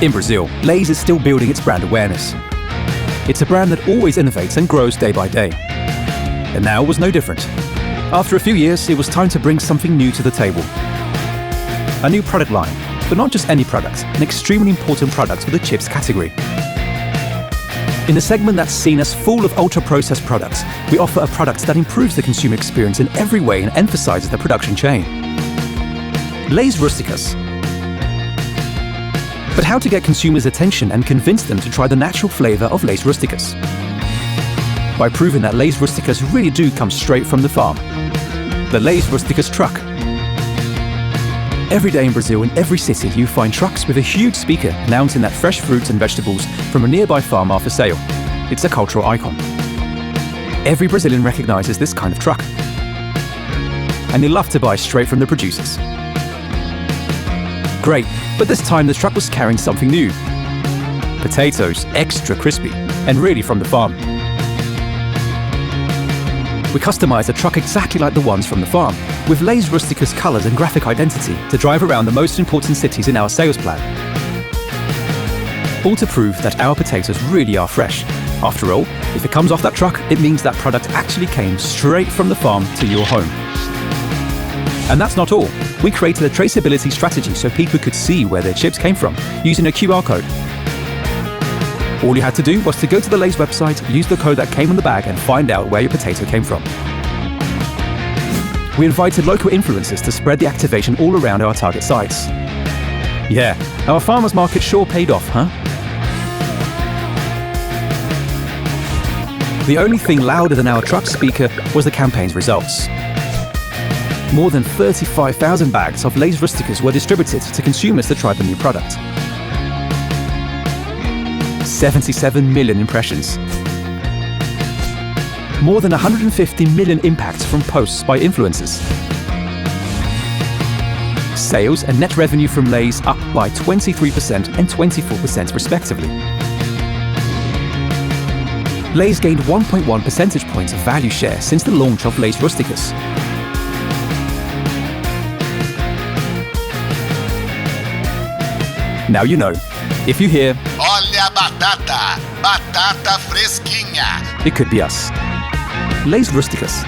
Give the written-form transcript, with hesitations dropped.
In Brazil, Lay's is still building its brand awareness. It's a brand that always innovates and grows day by day. And now was no different. After a few years, it was time to bring something new to the table. A new product line, but not just any product, an extremely important product for the chips category. In a segment that's seen as full of ultra-processed products, we offer a product that improves the consumer experience in every way and emphasizes the production chain. Lay's Rústicas. But how to get consumers' attention and convince them to try the natural flavor of Lay's Rústicas? By proving that Lay's Rústicas really do come straight from the farm. The Lay's Rústicas truck. Every day in Brazil, in every city, you find trucks with a huge speaker announcing that fresh fruits and vegetables from a nearby farm are for sale. It's a cultural icon. Every Brazilian recognizes this kind of truck. And they love to buy straight from the producers. Great, but this time the truck was carrying something new. Potatoes, extra crispy, and really from the farm. We customized a truck exactly like the ones from the farm, with Lay's Rústicas colors and graphic identity to drive around the most important cities in our sales plan. All to prove that our potatoes really are fresh. After all, if it comes off that truck, it means that product actually came straight from the farm to your home. And that's not all. We created a traceability strategy so people could see where their chips came from, using a QR code. All you had to do was to go to the Lay's website, use the code that came on the bag and find out where your potato came from. We invited local influencers to spread the activation all around our target sites. Yeah, our farmers market sure paid off, huh? The only thing louder than our truck speaker was the campaign's results. More than 35,000 bags of Lay's Rústicas were distributed to consumers to try the new product. 77 million impressions. More than 150 million impacts from posts by influencers. Sales and net revenue from Lay's up by 23% and 24% respectively. Lay's gained 1.1 percentage points of value share since the launch of Lay's Rústicas. Now you know. If you hear, "Olha a batata, batata fresquinha," it could be us. Lay's Rústicas.